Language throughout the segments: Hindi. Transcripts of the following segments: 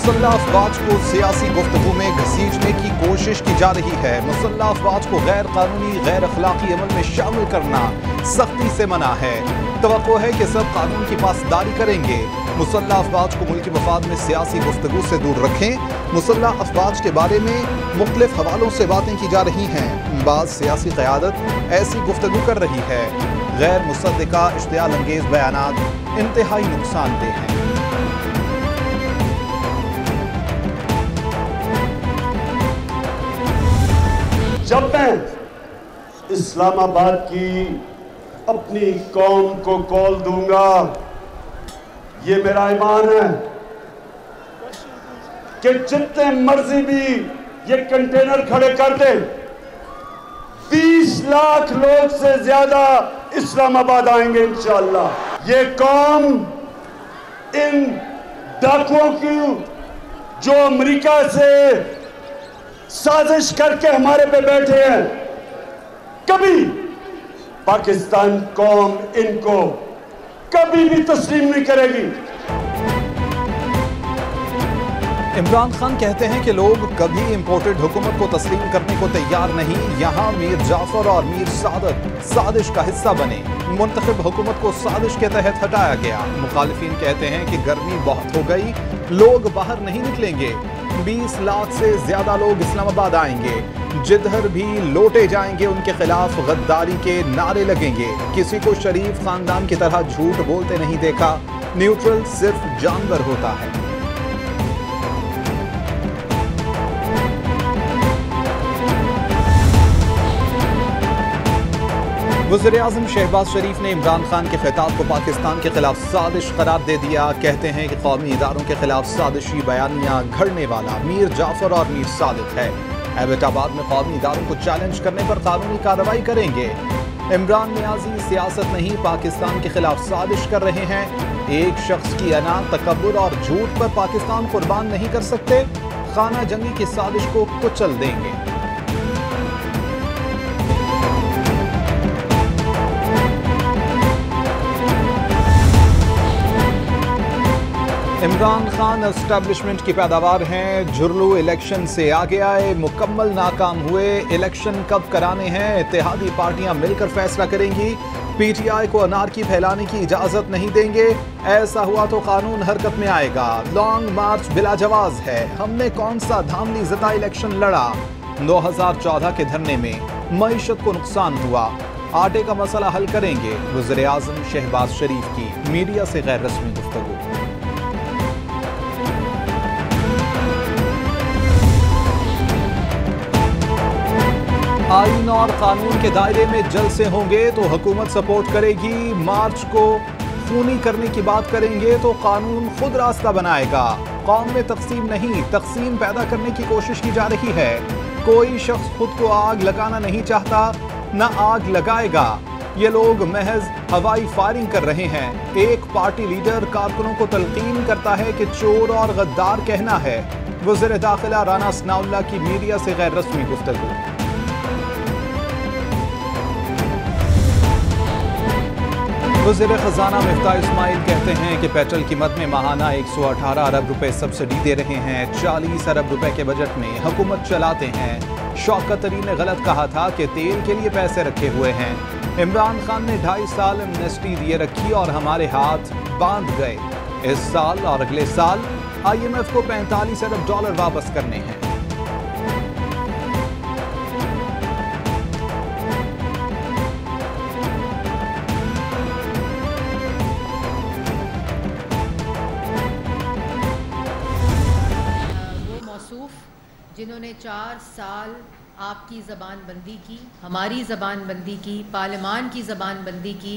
मुसल्लह अफवाज को सियासी गुफ्तगू में घसीटने की कोशिश की जा रही है। मुसल्लह अफवाज को गैर कानूनी, गैर अखलाकी अमल में शामिल करना सख्ती से मना है। तवक्को है कि सब कानून की पासदारी करेंगे। मुसल्लह अफवाज को मुल्की मफाद में सियासी गुफ्तगू से दूर रखें। मुसल्लह अफवाज के बारे में मुख्तलिफ हवालों से बातें की जा रही हैं। बाज़ सियासी क़यादत ऐसी गुफ्तगू कर रही है। गैर मुसद्दिका इश्तियाल अंगेज़ बयानात इंतहाई नुकसानदेह हैं। जब मैं इस्लामाबाद की अपनी कौम को कॉल दूंगा, ये मेरा ईमान है कि जितने मर्जी भी ये कंटेनर खड़े कर दे, 20 लाख लोग से ज्यादा इस्लामाबाद आएंगे इंशाअल्लाह। ये कौम इन डाकुओं की जो अमेरिका से साजिश करके हमारे पे बैठे हैं, कभी पाकिस्तान कौम इनको कभी भी तस्लीम नहीं करेगी। इमरान खान कहते हैं कि लोग कभी इम्पोर्टेड हुकूमत को तस्लीम करने को तैयार नहीं। यहाँ मीर जाफर और मीर सादत साजिश का हिस्सा बने। मुंतखब हुकूमत को साजिश के तहत हटाया गया। मुखालिफिन कहते हैं कि गर्मी बहुत हो गई, लोग बाहर नहीं निकलेंगे। 20 लाख से ज्यादा लोग इस्लामाबाद आएंगे। जिधर भी लौटे जाएंगे उनके खिलाफ गद्दारी के नारे लगेंगे। किसी को शरीफ खानदान की तरह झूठ बोलते नहीं देखा। न्यूट्रल सिर्फ जानवर होता है। वज़ीर-ए-आज़म शहबाज शरीफ ने इमरान खान के खिताब को पाकिस्तान के खिलाफ साजिश करार दे दिया। कहते हैं कि कौमी इदारों के खिलाफ साजिशी बयानियां घड़ने वाला मीर जाफर और मीर सादिक है। एबटाबाद में कौमी इदारों को चैलेंज करने पर कानूनी कार्रवाई करेंगे। इमरान नियाजी सियासत नहीं, पाकिस्तान के खिलाफ साजिश कर रहे हैं। एक शख्स की अना, तकब्बुर और झूठ पर पाकिस्तान कुर्बान नहीं कर सकते। खाना जंगी की साजिश को कुचल देंगे। इमरान खान एस्टैब्लिशमेंट की पैदावार हैं। झुर्लू इलेक्शन से आगे आए, मुकम्मल नाकाम हुए। इलेक्शन कब कराने हैं, इत्तेहादी पार्टियां मिलकर फैसला करेंगी। पीटीआई को अनारकी फैलाने की इजाजत नहीं देंगे। ऐसा हुआ तो कानून हरकत में आएगा। लॉन्ग मार्च बिला जवाज है। हमने कौन सा धामली ज़दा इलेक्शन लड़ा। 2014 के धरने में मईशत को नुकसान हुआ। आटे का मसला हल करेंगे। वज़ीर-ए-आज़म शहबाज शरीफ की मीडिया से गैर रस्मी गुफ्तगू। आईन और कानून के दायरे में जलसे होंगे तो हुकूमत सपोर्ट करेगी। मार्च को खूनी करने की बात करेंगे तो कानून खुद रास्ता बनाएगा। कौम में तकसीम नहीं, तकसीम पैदा करने की कोशिश की जा रही है। कोई शख्स खुद को आग लगाना नहीं चाहता, न आग लगाएगा। ये लोग महज हवाई फायरिंग कर रहे हैं। एक पार्टी लीडर कारकुनों को तलकीन करता है कि चोर और गद्दार कहना है। वज़ीर दाखिला राना सनाउल्लाह की मीडिया से गैर रस्मी गुफ्तगू। वज़ीर ख़ज़ाना मिफ्ताह इस्माइल कहते हैं कि पेट्रोल कीमत में माहाना 118 अरब रुपए सब्सिडी दे रहे हैं। 40 अरब रुपए के बजट में हुकूमत चलाते हैं। शौकत तरीन ने गलत कहा था कि तेल के लिए पैसे रखे हुए हैं। इमरान खान ने 2.5 साल एमनेस्टी दिए रखी और हमारे हाथ बांध गए। इस साल और अगले साल IMF को 45 अरब डॉलर वापस करने हैं। जिन्होंने 4 साल आपकी ज़बान बंदी की, हमारी ज़बान बंदी की, पार्लियामान की ज़बान बंदी की,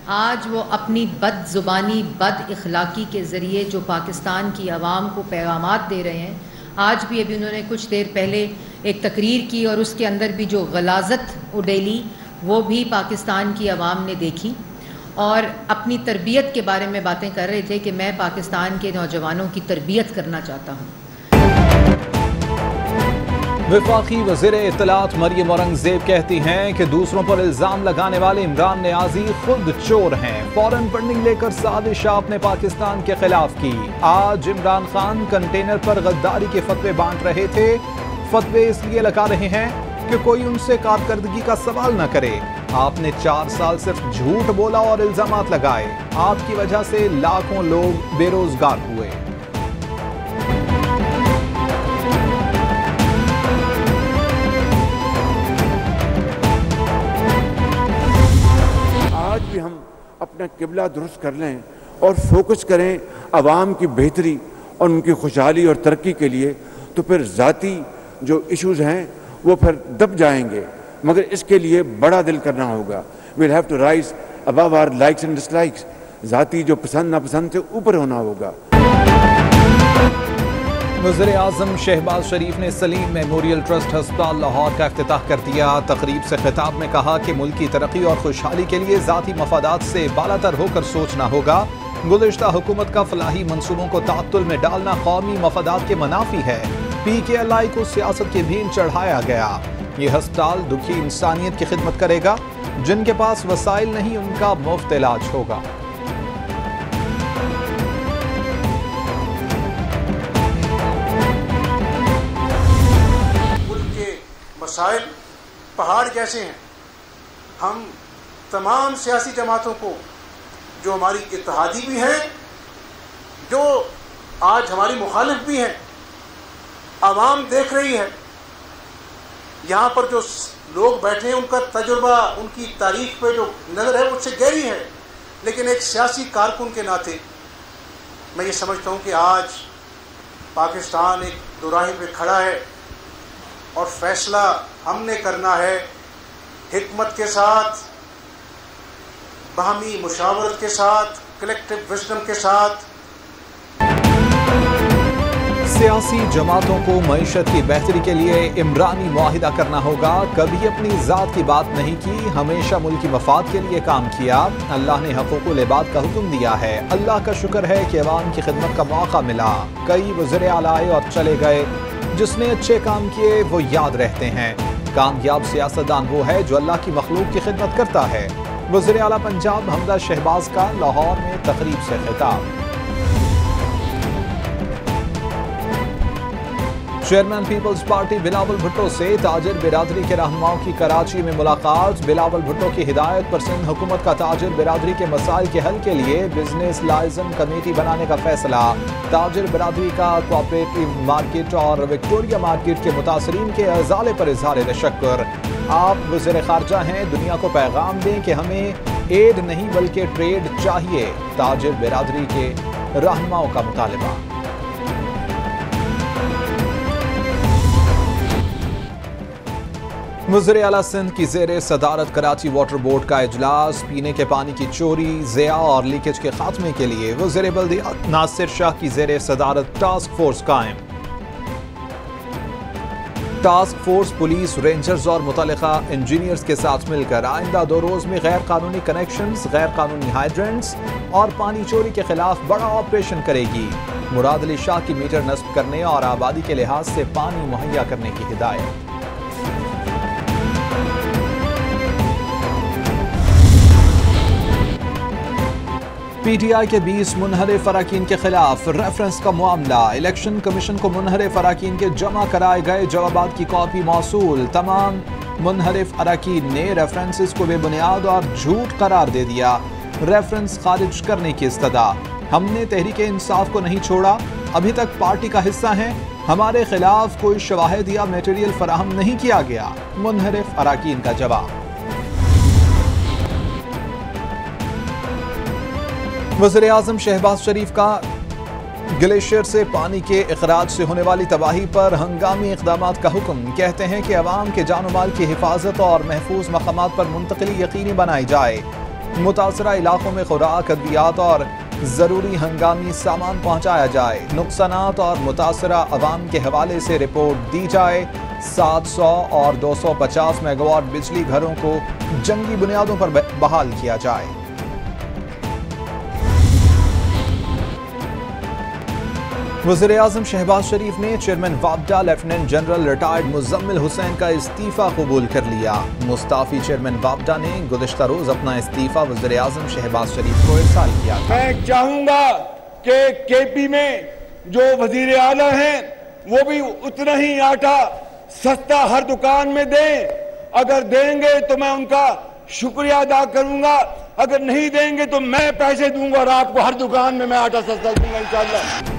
आज वो अपनी बद ज़ुबानी, बद इखलाकी के ज़रिए जो पाकिस्तान की आवाम को पैगामात दे रहे हैं। आज भी अभी उन्होंने कुछ देर पहले एक तकरीर की और उसके अंदर भी जो गलाजत उडेली वो भी पाकिस्तान की आवाम ने देखी और अपनी तरबियत के बारे में बातें कर रहे थे कि मैं पाकिस्तान के नौजवानों की तरबियत करना चाहता हूँ। वफाकी वज़ीर इत्तलात मरियम औरंगज़ेब कहती हैं कि दूसरों पर इल्ज़ाम लगाने वाले इमरान नियाज़ी खुद चोर हैं। फौरन फंडिंग लेकर साजिश आपने पाकिस्तान के खिलाफ की। आज इमरान खान कंटेनर पर गद्दारी के फतवे बांट रहे थे। फतवे इसलिए लगा रहे हैं कि कोई उनसे कारकर्दगी का सवाल न करे। आपने 4 साल सिर्फ झूठ बोला और इल्जामात लगाए। आपकी वजह से लाखों लोग बेरोजगार हुए। आज भी हम अपना किबला दुरुस्त कर लें और फोकस करें आवाम की बेहतरी और उनकी खुशहाली और तरक्की के लिए, तो फिर ज़ाती जो इश्यूज़ हैं वो फिर दब जाएंगे। मगर इसके लिए बड़ा दिल करना होगा। We'll have to rise above our likes and dislikes. ज़ाती जो पसंद नापसंद से ऊपर होना होगा। वज़ीर आज़म शहबाज शरीफ ने सलीम मेमोरियल ट्रस्ट हस्पताल लाहौर का इफ्तिताह कर दिया। तकरीब से खिताब में कहा कि मुल्क की तरक्की और खुशहाली के लिए ज़ाती मफादात से बालातर होकर सोचना होगा। गुज़िश्ता हुकूमत का फलाही मंसूबों को ताअत्तुल में डालना कौमी मफादात के मनाफी है। PKLI को सियासत के भीन चढ़ाया गया। ये हस्पताल दुखी इंसानियत की खिदमत करेगा। जिनके पास वसाइल नहीं उनका मुफ्त इलाज होगा। मसाइल पहाड़ जैसे हैं। हम तमाम सियासी जमातों को, जो हमारी इत्तेहादी भी हैं, जो आज हमारी मुखालिफ भी हैं, आवाम देख रही है। यहाँ पर जो लोग बैठे हैं उनका तजुर्बा, उनकी तारीख पे जो नज़र है उससे गहरी है। लेकिन एक सियासी कारकुन के नाते मैं ये समझता हूँ कि आज पाकिस्तान एक दुराही पे खड़ा है और फैसला हमने करना है हिकमत के साथ, बाहमी मुशावरत के साथ, कलेक्टिव विजडम के साथ। सियासी जमातों को मईशत की बेहतरी के लिए इमरानी मुआहिदा करना होगा। कभी अपनी ज़ात की बात नहीं की, हमेशा मुल्क की मफाद के लिए काम किया। अल्लाह ने हकूक़ुल इबाद का हुक्म दिया है। अल्लाह का शुक्र है कि अवाम की खिदमत का मौका मिला। कई वज़ीर आला आए और चले गए, जिसने अच्छे काम किए वो याद रहते हैं। कामयाब सियासतदान वो है जो अल्लाह की मखलूक की खिदमत करता है। वज़ीर आला पंजाब हमदा शहबाज का लाहौर में तकरीब से खिताब। Chairman People's Party Bilawal Bhutto से ताजिर बिरादरी के रहनुमाओं की कराची में मुलाकात। बिलावल भुट्टो की हिदायत पर सिंध हुकूमत का ताजिर बिरादरी के मसाइल के हल के लिए बिजनेस लाइजन कमेटी बनाने का फैसला। ताजिर बिरादरी का कोऑपरेटिव मार्केट और विक्टोरिया मार्केट के मुतासरीन के अजाले पर इजहार तशक्कुर। आप वज़ीर खारजा हैं, दुनिया को पैगाम दें कि हमें एड नहीं बल्कि ट्रेड चाहिए। ताजिर बिरादरी के रहनुमाओं का मुतालबा। वज़ीर आला सिंध की ज़ेरे सदारत कराची वाटर बोर्ड का इजलास। पीने के पानी की चोरी, ज़िया और लीकेज के खात्मे के लिए वज़ीर बल्दियात नासिर शाह की ज़ेरे सदारत टास्क फोर्स कायम। टास्क फोर्स पुलिस, रेंजर्स और मुतल्लिका इंजीनियर्स के साथ मिलकर आइंदा 2 रोज में गैर कानूनी कनेक्शंस, गैर कानूनी हाइड्रेंट्स और पानी चोरी के खिलाफ बड़ा ऑपरेशन करेगी। मुराद अली शाह की मीटर नस्ब करने और आबादी के लिहाज से पानी मुहैया करने की हिदायत। PTI के 20 मुनहरिफ अराकीन के खिलाफ रेफरेंस का मामला। इलेक्शन कमीशन को मुनहरिफ अराकीन के जमा कराए गए जवाबात की कॉपी मौसूल। तमाम मुनहरिफ अराकीन ने रेफरेंसेस को बेबुनियाद और झूठ करार दे दिया। रेफरेंस खारिज करने की इस्तदा। हमने तहरीक इंसाफ को नहीं छोड़ा, अभी तक पार्टी का हिस्सा हैं। हमारे खिलाफ कोई शवाहिद या मटेरियल फराहम नहीं किया गया। मुनहरिफ अराकीन का जवाब। वज़ीर आज़म शहबाज शरीफ का ग्लेशियर से पानी के इखराज से होने वाली तबाही पर हंगामी इक़दामात का हुक्म। कहते हैं कि अवाम के जान माल की हिफाजत और महफूज मकामात पर मुंतकिली यकीनी बनाई जाए। मुतासरा इलाकों में खुराक, अद्वियात और ज़रूरी हंगामी सामान पहुँचाया जाए। नुकसानात और मुतासरा अवाम के हवाले से रिपोर्ट दी जाए। 700 और 250 मेगावाट बिजली घरों को जंगी बुनियादों पर बहाल किया जाए। वज़ीर-ए-आज़म शहबाज शरीफ ने चेयरमैन वापडा lieutenant general retired Muzammil Hussain का इस्तीफा कबूल कर लिया। मुस्ताफी चेयरमैन वापडा ने गुज़िश्ता रोज अपना इस्तीफा वज़ीर-ए-आज़म शहबाज शरीफ को इरसाल किया था। मैं चाहूंगा कि केपी में जो वज़ीर आला हैं वो भी उतना ही आटा सस्ता हर दुकान में दें। अगर देंगे तो मैं उनका शुक्रिया अदा करूंगा, अगर नहीं देंगे तो मैं पैसे दूंगा और आपको हर दुकान में मैं आटा सस्ता दूंगा इंशाअल्लाह।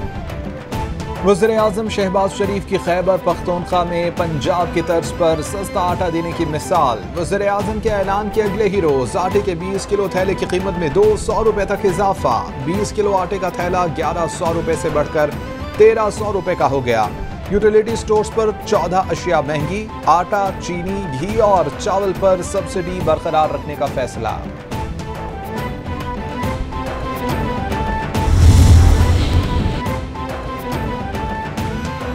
वज़ीर-ए-आज़म शहबाज शरीफ की खैबर पख्तूनख्वा में पंजाब की तर्ज पर सस्ता आटा देने की मिसाल। वज़ीर-ए-आज़म के ऐलान के अगले ही रोज आटे के 20 किलो थैले की कीमत में 200 रुपए तक इजाफा। 20 किलो आटे का थैला 1100 रुपए से बढ़कर 1300 रुपए का हो गया। यूटिलिटी स्टोर्स पर 14 अशिया महंगी। आटा, चीनी, घी और चावल पर सब्सिडी बरकरार रखने का फैसला।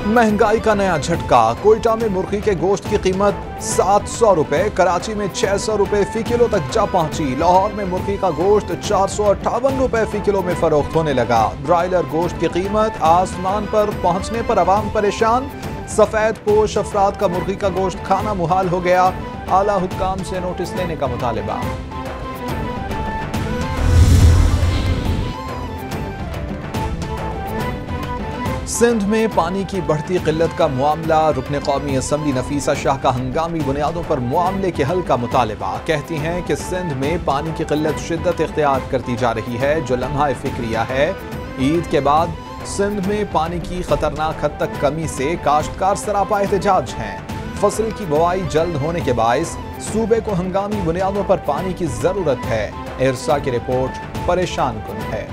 महंगाई का नया झटका। कोयटा में मुर्गी के गोश्त की कीमत 700 रुपए, कराची में 600 रुपए फी किलो तक जा पहुंची। लाहौर में मुर्गी का गोश्त 458 रुपए फी किलो में फरोख्त होने लगा। ब्रायलर गोश्त की कीमत आसमान पर पहुंचने पर अवाम परेशान। सफेद पोश अफराद का मुर्गी का गोश्त खाना मुहाल हो गया। आला हुक्काम से नोटिस लेने का मुतालिबा। सिंध में पानी की बढ़ती किल्लत का मामला। रुकने कौमी असम्बली नफीसा शाह का हंगामी बुनियादों पर मामले के हल का मुतालिबा। कहती हैं कि सिंध में पानी की किल्लत शिद्दत इख्तियार करती जा रही है, जो लम्हा फिक्रिया है। ईद के बाद सिंध में पानी की खतरनाक हद तक कमी से काश्तकार सरापा एहतजाज हैं। फसल की बुआई जल्द होने के बायस सूबे को हंगामी बुनियादों पर पानी की जरूरत है। इरसा की रिपोर्ट परेशान कुन है।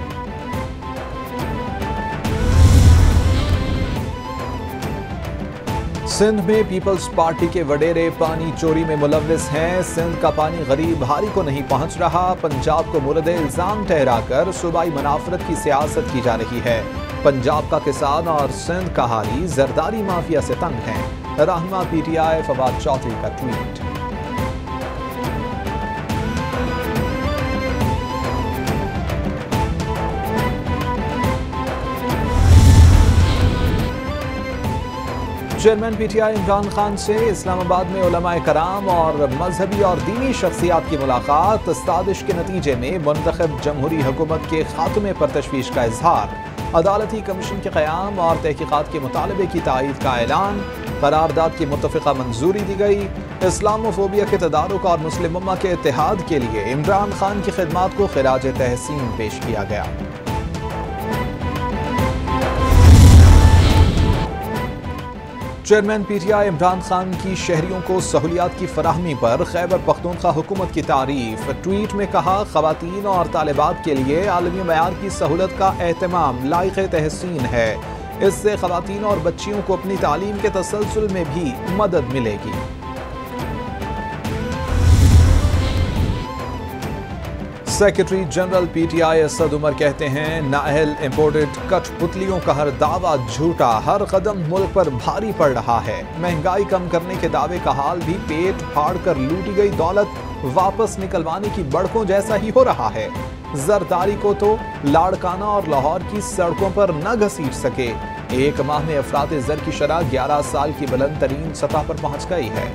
सिंध में पीपल्स पार्टी के वडेरे पानी चोरी में मुलव्विस हैं। सिंध का पानी गरीब हारी को नहीं पहुंच रहा। पंजाब को मुर्द इल्जाम ठहराकर सूबाई मुनाफरत की सियासत की जा रही है। पंजाब का किसान और सिंध का हारी जरदारी माफिया से तंग हैं। रहनुमा पीटीआई फवाद चौधरी का tweet. Chairman PTI Imran Khan से इस्लामाबाद में उलमाए कराम और मजहबी और दीनी शख्सियात की मुलाकात। साजिश के नतीजे में मुंतखब जमहूरी हुकूमत के खात्मे पर तशवीश का इजहार। अदालती कमीशन के क़याम और तहकीकात के मुतालबे की तायीद का ऐलान। करारदाद की मुत्तफ़िक़ा मंजूरी दी गई। इस्लामोफोबिया के तदारुक और मुस्लिम उम्मा के इत्तेहाद के लिए इमरान खान की खिदमात को खिराज तहसीन पेश किया गया। चेयरमैन पीटीआई इमरान खान की शहरियों को सहूलियात की फराहमी पर खैबर पख्तूनख्वा हुकूमत की तारीफ। ट्वीट में कहा, ख़वातीन और तालिबात के लिए आलमी मयार की सहूलत का एहतमाम लायक़ तहसीन है। इससे ख़वातीन और बच्चियों को अपनी तालीम के तसलसल में भी मदद मिलेगी। Secretary general PTI Asad Umar कहते हैं, नाअहल इंपोर्टेड कठपुतलियों का हर दावा झूठा। हर कदम मुल्क पर भारी पड़ रहा है। महंगाई कम करने के दावे का हाल भी पेट फाड़ कर लूटी गई दौलत वापस निकलवाने की बड़कों जैसा ही हो रहा है। जरदारी को तो लाड़काना और लाहौर की सड़कों पर न घसीट सके। एक माह में अफरात ज़र की शरह 11 साल की बुलंद तरीन सतह पर पहुंच गई है।